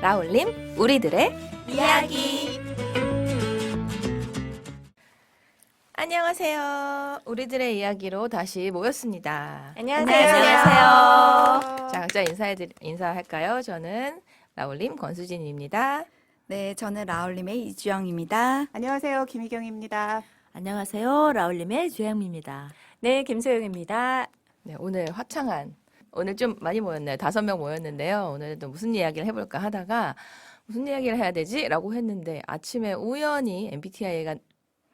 라울림 우리들의 이야기. 안녕하세요. 우리들의 이야기로 다시 모였습니다. 안녕하세요. 자, 각자 인사할까요? 저는 라울림 권수진입니다. 네, 저는 라울림의 이주영입니다. 안녕하세요. 김희경입니다. 안녕하세요. 라울림의 주영입니다. 네, 김소영입니다. 네, 오늘 좀 많이 모였네요. 5명 모였는데요. 오늘도 무슨 이야기를 해볼까 하다가 무슨 이야기를 해야 되지? 라고 했는데 아침에 우연히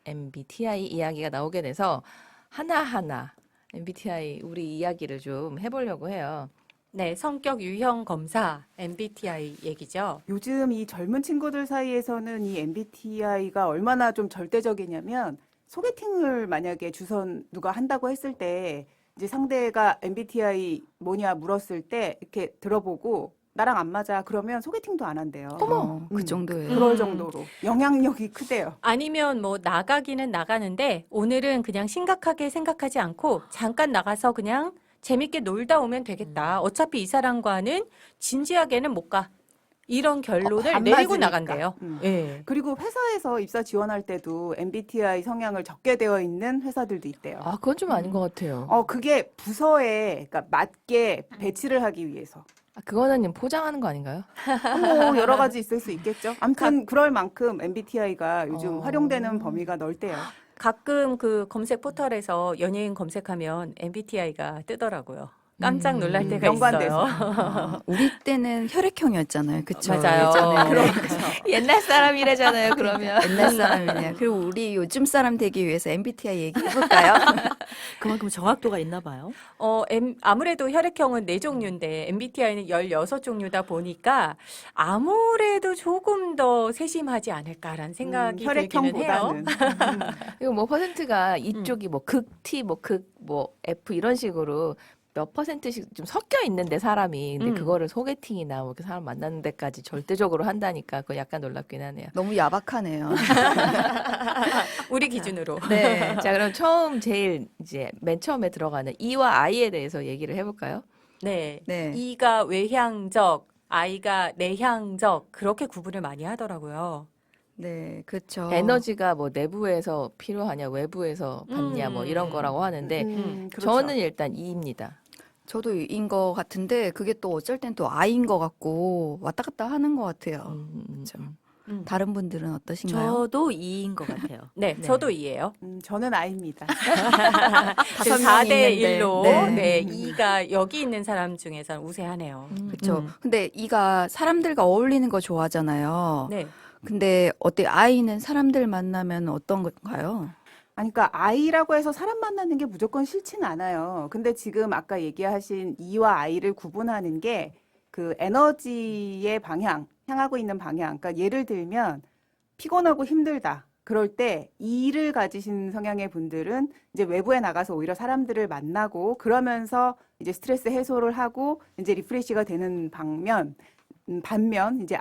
MBTI 이야기가 나오게 돼서 하나하나 MBTI 우리 이야기를 좀 해보려고 해요. 네, 성격 유형 검사 MBTI 얘기죠. 요즘 이 젊은 친구들 사이에서는 이 MBTI가 얼마나 좀 절대적이냐면 소개팅을 만약에 주선 누가 한다고 했을 때 이제 상대가 MBTI 뭐냐 물었을 때 이렇게 들어보고 나랑 안 맞아 그러면 소개팅도 안 한대요. 어머, 그 정도예요. 그럴 정도로 영향력이 크대요. 아니면 뭐 나가기는 나가는데 오늘은 그냥 심각하게 생각하지 않고 잠깐 나가서 그냥 재밌게 놀다 오면 되겠다. 어차피 이 사람과는 진지하게는 못 가. 이런 결론을 안 내리고 맞으니까. 나간대요. 예. 그리고 회사에서 입사 지원할 때도 MBTI 성향을 적게 되어 있는 회사들도 있대요. 아, 그건 좀 아닌 것 같아요. 그게 부서에 그러니까 맞게 배치를 하기 위해서. 아, 그거는 포장하는 거 아닌가요? 뭐 여러 가지 있을 수 있겠죠. 아무튼 그럴 만큼 MBTI가 요즘 어. 활용되는 범위가 넓대요. 가끔 그 검색 포털에서 연예인 검색하면 MBTI가 뜨더라고요. 깜짝 놀랄 때가 연관돼서. 있어요. 우리 때는 혈액형이었잖아요. 그쵸? 맞아요. 예전에. 옛날 사람이래잖아요, 그러면. 옛날 사람이네요. 그리고 우리 요즘 사람 되기 위해서 MBTI 얘기해볼까요? 그만큼 정확도가 있나 봐요. 아무래도 혈액형은 4종류인데 MBTI는 16종류다 보니까 아무래도 조금 더 세심하지 않을까라는 생각이 들기는 해요. 혈액형보다는. 이거 뭐 퍼센트가 이쪽이 뭐 극 T, 뭐 극, 뭐 F 이런 식으로 몇 퍼센트씩 좀 섞여 있는데 사람이. 근데 그거를 소개팅이나 뭐 이렇게 사람 만나는 데까지 절대적으로 한다니까 그거 약간 놀랍긴 하네요. 너무 야박하네요. 우리 기준으로. 네. 자, 그럼 제일 이제 맨 처음에 들어가는 E와 I에 대해서 얘기를 해볼까요? 네. 네. E가 외향적, I가 내향적 그렇게 구분을 많이 하더라고요. 네, 그렇죠. 에너지가 뭐 내부에서 필요하냐, 외부에서 받냐, 뭐 이런 거라고 하는데 그렇죠. 저는 일단 E입니다. 저도 인 것 같은데 그게 또 어쩔 땐 또 I인 것 같고 왔다 갔다 하는 것 같아요. 그렇죠. 다른 분들은 어떠신가요? 저도 2인 것 같아요. 네, 저도 E예요. 저는 I입니다. 다섯 지금 명이 4대 있는데. 1로 네. 네, E가 여기 있는 사람 중에서는 우세하네요. 그렇죠. 근데 이가 사람들과 어울리는 거 좋아하잖아요. 네. 근데 어때 아이는 사람들 만나면 어떤 건가요? 아니, 그러니까 I라고 해서 사람 만나는 게 무조건 싫진 않아요. 근데 지금 아까 얘기하신 E와 I를 구분하는 게 그 에너지의 방향, 향하고 있는 방향. 그러니까 예를 들면 피곤하고 힘들다. 그럴 때 E를 가지신 성향의 분들은 이제 외부에 나가서 오히려 사람들을 만나고 그러면서 이제 스트레스 해소를 하고 이제 리프레시가 되는 반면 이제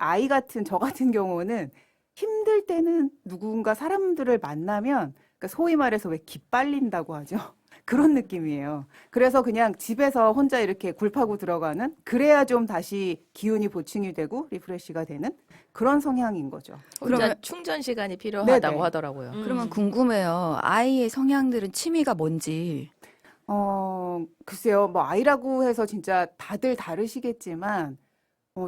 저 같은 경우는 힘들 때는 누군가 사람들을 만나면 그러니까 소위 말해서 왜 기빨린다고 하죠. 그런 느낌이에요. 그래서 그냥 집에서 혼자 이렇게 굴파고 들어가는 그래야 좀 다시 기운이 보충이 되고 리프레시가 되는 그런 성향인 거죠. 혼자 그러면- 충전 시간이 필요하다고 네네. 하더라고요. 그러면 궁금해요. 아이의 성향들은 취미가 뭔지. 글쎄요. 뭐 I라고 해서 진짜 다들 다르시겠지만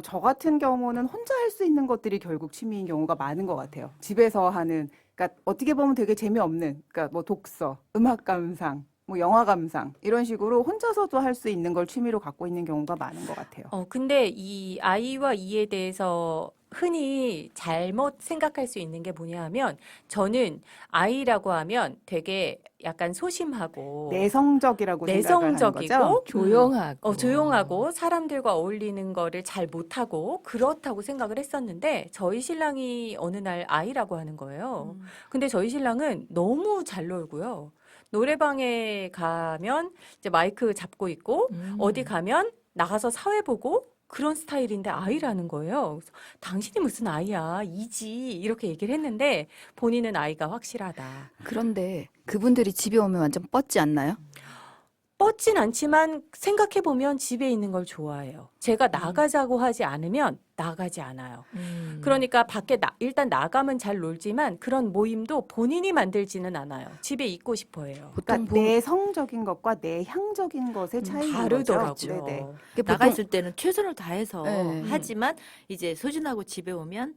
저 같은 경우는 혼자 할 수 있는 것들이 결국 취미인 경우가 많은 것 같아요. 집에서 하는, 그러니까 어떻게 보면 되게 재미없는, 그러니까 뭐 독서, 음악 감상, 뭐 영화 감상 이런 식으로 혼자서도 할 수 있는 걸 취미로 갖고 있는 경우가 많은 것 같아요. 근데 이 I와 E에 대해서 흔히 잘못 생각할 수 있는 게 뭐냐 하면 저는 I라고 하면 되게 약간 소심하고 내성적이라고 생각을 하는 내성적이고 거죠. 조용하고. 조용하고 사람들과 어울리는 거를 잘 못하고 그렇다고 생각을 했었는데 저희 신랑이 어느 날 I라고 하는 거예요. 근데 저희 신랑은 너무 잘 놀고요. 노래방에 가면 이제 마이크 잡고 있고 어디 가면 나가서 사회 보고 그런 스타일인데 아이라는 거예요. 그래서 당신이 무슨 아이야, 이지 이렇게 얘기를 했는데 본인은 아이가 확실하다. 그런데 그분들이 집에 오면 완전 뻗지 않나요? 그렇진 않지만 생각해 보면 집에 있는 걸 좋아해요. 제가 나가자고 하지 않으면 나가지 않아요. 그러니까 밖에 일단 나가면 잘 놀지만 그런 모임도 본인이 만들지는 않아요. 집에 있고 싶어해요. 그러니까 내성적인 것과 내향적인 것의 차이인 다르더라고요. 거죠. 네네. 나가 있을 때는 최선을 다해서 네. 하지만 이제 소진하고 집에 오면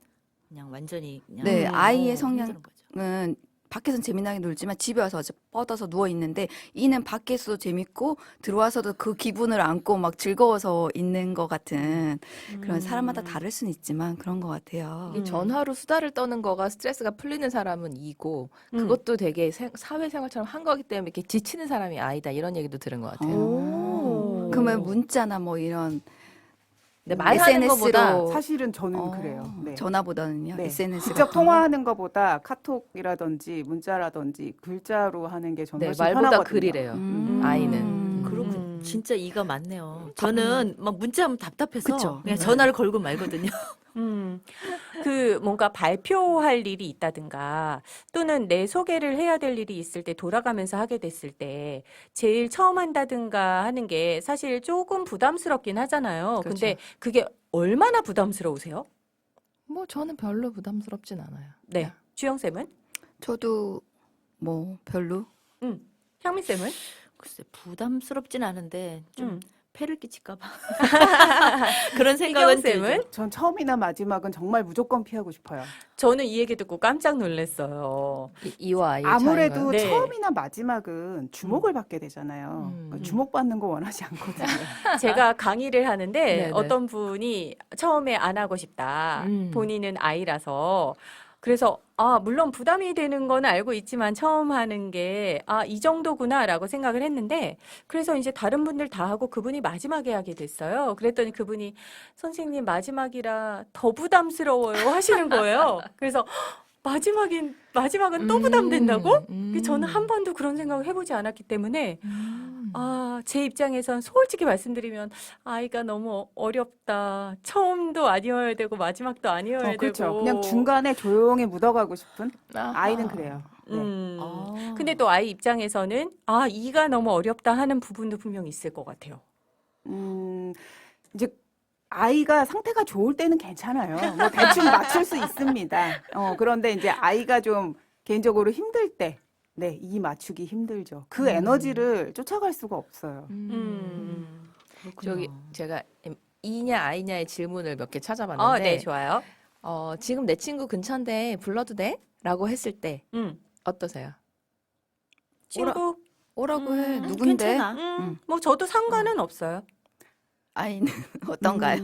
그냥 완전히 그냥 네, 아이의 성향- 힘드는 거죠. 은 밖에서는 재미나게 놀지만 집에 와서 이제 뻗어서 누워 있는데 이는 밖에서도 재밌고 들어와서도 그 기분을 안고 막 즐거워서 있는 것 같은 그런 사람마다 다를 수는 있지만 그런 것 같아요. 이 전화로 수다를 떠는 거가 스트레스가 풀리는 사람은 이고 그것도 되게 사회생활처럼 한 거기 때문에 이렇게 지치는 사람이 아이다 이런 얘기도 들은 것 같아요. 오. 그러면 문자나 뭐 이런 근데 말하는 것보다 SNS로 사실은 저는 그래요. 네. 전화보다는요. 네. SNS 직접 통화하는 것보다 카톡이라든지 문자라든지 글자로 하는 게 저는 네, 훨씬 말보다 편하거든요. 글이래요. 아이는. 그렇군. 진짜 이가 많네요. 저는 막 문자하면 답답해서 그쵸. 그냥 전화를 걸고 말거든요. 그 뭔가 발표할 일이 있다든가 또는 내 소개를 해야 될 일이 있을 때 돌아가면서 하게 됐을 때 제일 처음 한다든가 하는 게 사실 조금 부담스럽긴 하잖아요. 그렇죠. 근데 그게 얼마나 부담스러우세요? 뭐 저는 별로 부담스럽진 않아요. 네. 주영쌤은? 저도 뭐 별로 향민쌤은? 글쎄 부담스럽진 않은데 좀 음. 폐를 끼칠까봐 그런 생각은 희경쌤은? 들죠. 전 처음이나 마지막은 정말 무조건 피하고 싶어요. 저는 이 얘기 듣고 깜짝 놀랐어요. 이와 아이의 아무래도 차이인가요? 네. 처음이나 마지막은 주목을 받게 되잖아요. 주목받는 거 원하지 않거든요. 제가 강의를 하는데 네네. 어떤 분이 처음에 안 하고 싶다. 음. 본인은 아이라서. 그래서 물론 부담이 되는 건 알고 있지만 처음 하는 게 이 정도구나라고 생각을 했는데 그래서 이제 다른 분들 다 하고 그분이 마지막에 하게 됐어요. 그랬더니 그분이 선생님 마지막이라 더 부담스러워요 하시는 거예요. 그래서 마지막은 또 부담된다고? 저는 한 번도 그런 생각을 해보지 않았기 때문에 제 입장에선 솔직히 말씀드리면 아이가 너무 어렵다. 처음도 아니어야 되고 마지막도 아니어야 그렇죠. 되고. 그냥 중간에 조용히 묻어가고 싶은 아하. 아이는 그래요. 네. 근데 또 아이 입장에서는 이가 너무 어렵다 하는 부분도 분명히 있을 것 같아요. 이제 아이가 상태가 좋을 때는 괜찮아요. 뭐 대충 맞출 수 있습니다. 그런데 이제 아이가 좀 개인적으로 힘들 때, 네, 이 맞추기 힘들죠. 그 에너지를 쫓아갈 수가 없어요. 저기 제가 이냐 아이냐의 질문을 몇 개 찾아봤는데 네, 좋아요. 지금 내 친구 근처인데 불러도 돼? 라고 했을 때 어떠세요? 친구, 오라고 해. 누군데? 괜찮아. 뭐 저도 상관은 없어요. 아이는 어떤가요?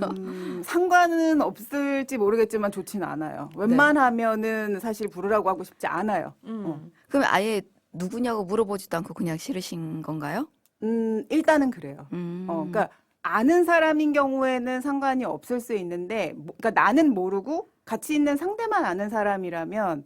상관은 없을지 모르겠지만 좋지는 않아요. 웬만하면은 사실 부르라고 하고 싶지 않아요. 그럼 아예 누구냐고 물어보지도 않고 그냥 싫으신 건가요? 일단은 그래요. 그러니까 아는 사람인 경우에는 상관이 없을 수 있는데, 그러니까 나는 모르고 같이 있는 상대만 아는 사람이라면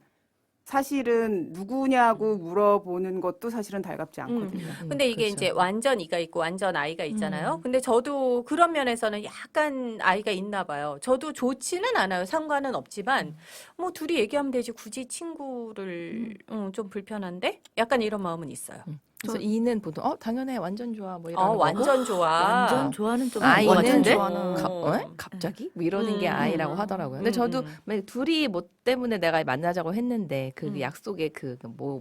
사실은 누구냐고 물어보는 것도 사실은 달갑지 않거든요. 근데 이게 그렇죠. 이제 완전 이가 있고 완전 아이가 있잖아요. 근데 저도 그런 면에서는 약간 아이가 있나 봐요. 저도 좋지는 않아요. 상관은 없지만 뭐 둘이 얘기하면 되지 굳이 친구를 좀 불편한데 약간 이런 마음은 있어요. 그래서 이는 보통 당연해 완전 좋아 뭐 이런 거 완전 좋아. 완전 좋아하는 좀 아이는 같은데? 갑자기? 뭐 이러는 게 아이라고 하더라고요. 근데 저도 만약 둘이 뭐 때문에 내가 만나자고 했는데 그 약속의 그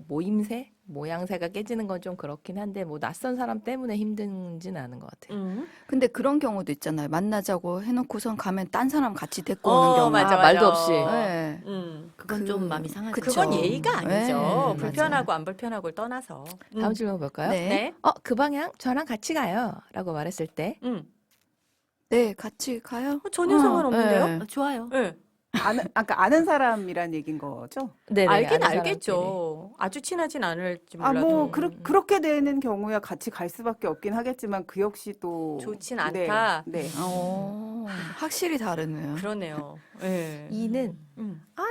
모임새? 모양새가 깨지는 건 좀 그렇긴 한데 뭐 낯선 사람 때문에 힘든지는 않은 것 같아요. 근데 그런 경우도 있잖아요. 만나자고 해놓고선 가면 딴 사람 같이 데리고 오는 경우. 맞아, 말도 맞아. 없이. 네. 그건 좀 마음이 상하죠. 그건 예의가 아니죠. 네, 불편하고 안 불편하고를 떠나서. 다음 질문 볼까요? 네. 네. 그 방향 저랑 같이 가요. 라고 말했을 때 네, 같이 가요. 전혀 상관없는데요? 네. 좋아요. 네. 아는 사람이란 얘기인 거죠? 네네, 알긴 아는 알겠죠. 아주 친하진 않을지 몰라도. 뭐 그렇게 되는 경우야 같이 갈 수밖에 없긴 하겠지만 그 역시 또 좋진 않다. 네. 확실히 다르네요. 그러네요. 네. 이는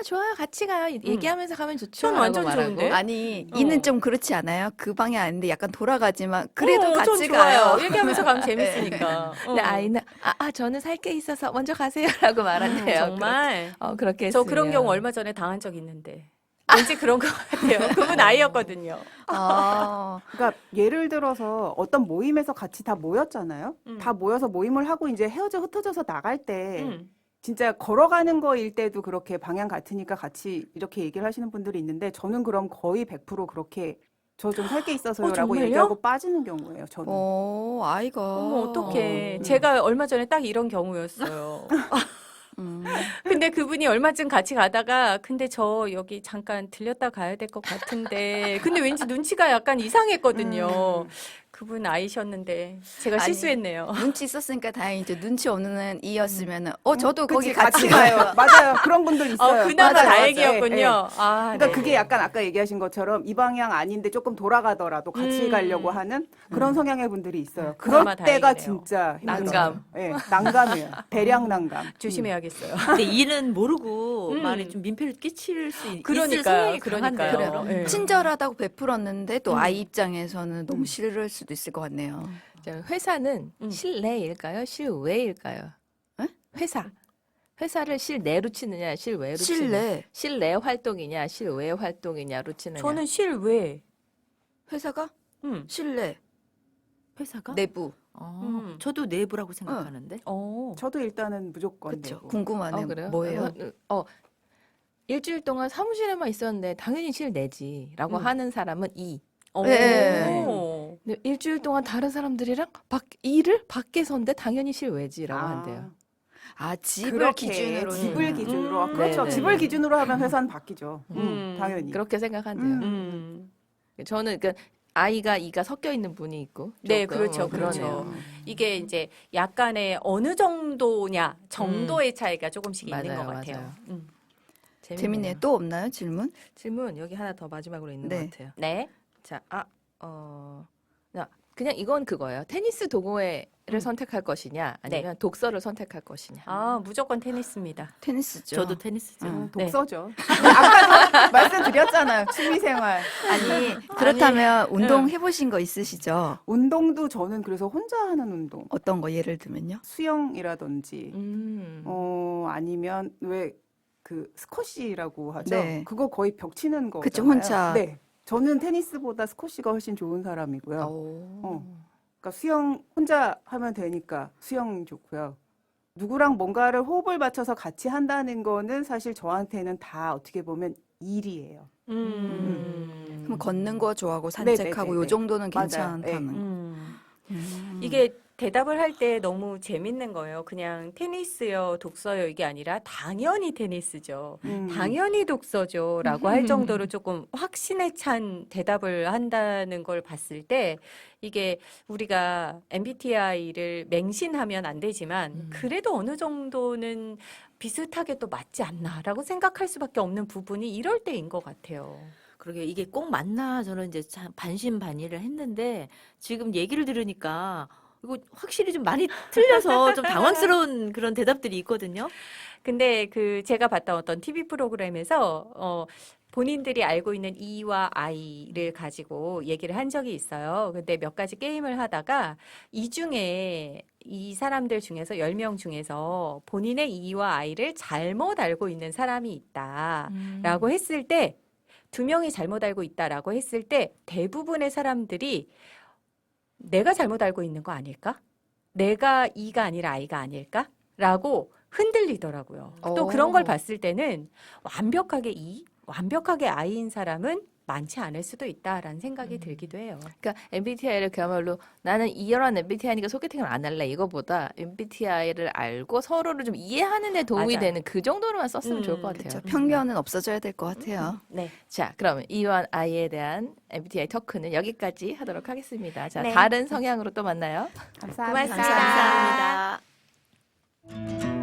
좋아요 같이 가요. 얘기하면서 가면 좋죠. 전 라고 완전 말하고. 좋은데? 아니, 이는 좀 그렇지 않아요? 그 방향 아닌데 약간 돌아가지만 그래도 전 같이 좋아요. 가요. 얘기하면서 가면 재밌으니까. 근데 아이는 저는 살 게 있어서 먼저 가세요라고 말한대요. 정말. 그렇게 저 그런 했으면. 경우 얼마 전에 당한 적 있는데. 왠지 그런 것 같아요. 그분 I였거든요. 아, 그러니까 예를 들어서 어떤 모임에서 같이 다 모였잖아요. 다 모여서 모임을 하고 이제 헤어져 흩어져서 나갈 때 음. 진짜 걸어가는 거일 때도 그렇게 방향 같으니까 같이 이렇게 얘기를 하시는 분들이 있는데 저는 그럼 거의 100% 그렇게 저 좀 살 게 있어서요라고 정말요? 얘기하고 빠지는 경우예요. 저는. 아이가. 어머, 어떡해. 어. 제가 얼마 전에 딱 이런 경우였어요. 음. 근데 그분이 얼마쯤 같이 가다가 근데 저 여기 잠깐 들렸다 가야 될 것 같은데 근데 왠지 눈치가 약간 이상했거든요. 그분 I셨는데 제가 아니, 실수했네요. 눈치 있었으니까 다행이죠. 눈치 없는 이였으면은 저도 그치, 거기 같이 가요. 맞아요. 그런 분들 있어요. 그나마 맞아요, 다행이었군요. 맞아요. 예, 예. 아, 그러니까 네. 그게 약간 아까 얘기하신 것처럼 이 방향 아닌데 조금 돌아가더라도 같이 가려고 하는 그런 성향의 분들이 있어요. 그럴 그나마 때가 다행이네요. 진짜 힘들어요. 난감. 예, 난감해요. 대량 난감. 조심해야겠어요. 근데 이는 모르고 음. 만에 좀 민폐를 끼칠 수 있을 그러니까요, 성향이 그러니까요. 강한데요. 그래요. 예. 친절하다고 베풀었는데 또 아이 입장에서는 너무 싫을 수도 있을 것 같네요. 자, 회사는 실내일까요? 실외일까요? 에? 회사를 실내로 치느냐, 실외로 치느냐. 실내 실내 활동이냐, 실외 활동이냐로 치느냐. 저는 실외. 회사가 실내 회사가? 내부. 저도 내부라고 생각하는데. 저도 일단은 무조건 그렇죠. 내고. 궁금하네요. 그래요? 뭐예요? 일주일 동안 사무실에만 있었는데 당연히 실내지라고 하는 사람은 이. 네. 근데 일주일 동안 다른 사람들이랑 일을 밖에서인데 당연히 실외지라고 아, 한대요. 집을 그렇게 기준으로. 집을 기준으로 그렇죠. 네네. 집을 기준으로 하면 회사는 바뀌죠. 음. 당연히. 그렇게 생각한대요. 저는 그 아이가 이가 섞여 있는 분이 있고. 네, 조금 그렇죠, 그러네요. 그렇죠. 이게 이제 약간의 어느 정도냐 정도의 차이가 조금씩 있는 맞아요, 것 같아요. 맞아요. 재밌네요. 또 없나요? 질문? 질문 여기 하나 더 마지막으로 있는 네. 것 같아요. 네. 자, 그냥 이건 그거예요. 테니스 동호회를 선택할 것이냐, 아니면 독서를 선택할 것이냐. 무조건 테니스입니다. 테니스죠. 저도 테니스죠. 독서죠. 아까 말씀드렸잖아요. 취미생활. 아니 그렇다면 운동 해보신 거 있으시죠? 운동도 저는 그래서 혼자 하는 운동. 어떤 거 예를 들면요? 수영이라든지 아니면 왜 그 스쿼시라고 하죠. 네. 그거 거의 벽 치는 거. 그쵸, 혼자. 네. 저는 테니스보다 스쿼시가 훨씬 좋은 사람이고요. 그러니까 수영 혼자 하면 되니까 수영 좋고요. 누구랑 뭔가를 호흡을 맞춰서 같이 한다는 거는 사실 저한테는 다 어떻게 보면 일이에요. 그럼 걷는 거 좋아하고 산책하고 네네네네. 요 정도는 맞아요. 괜찮다는. 이게 대답을 할 때 너무 재밌는 거예요. 그냥 테니스요, 독서요 이게 아니라 당연히 테니스죠. 당연히 독서죠라고 할 정도로 조금 확신에 찬 대답을 한다는 걸 봤을 때 이게 우리가 MBTI를 맹신하면 안 되지만 그래도 어느 정도는 비슷하게 또 맞지 않나라고 생각할 수밖에 없는 부분이 이럴 때인 것 같아요. 그러게 이게 꼭 맞나 저는 이제 참 반신반의를 했는데 지금 얘기를 들으니까 이거 확실히 좀 많이 틀려서 좀 당황스러운 그런 대답들이 있거든요. 근데 그 제가 봤던 어떤 TV 프로그램에서 본인들이 알고 있는 E와 I를 가지고 얘기를 한 적이 있어요. 근데 몇 가지 게임을 하다가 이 중에 이 사람들 중에서 10명 중에서 본인의 E와 I를 잘못 알고 있는 사람이 있다라고 했을 때 2명이 잘못 알고 있다라고 했을 때 대부분의 사람들이 내가 잘못 알고 있는 거 아닐까? 내가 E가 아니라 I가 아닐까? 라고 흔들리더라고요. 또 그런 걸 봤을 때는 완벽하게 E, 완벽하게 I인 사람은 많지 않을 수도 있다라는 생각이 들기도 해요. 그러니까 MBTI를 그야말로 나는 이런 MBTI니까 소개팅을 안 할래 이거보다 MBTI를 알고 서로를 좀 이해하는 데 도움이 맞아요. 되는 그 정도로만 썼으면 좋을 것 같아요. 그렇죠. 편견은 없어져야 될 것 같아요. 네. 자, 그럼 E와 I에 대한 MBTI 토크는 여기까지 하도록 하겠습니다. 자, 네. 다른 성향으로 또 만나요. 감사합니다. 고맙습니다. 감사합니다.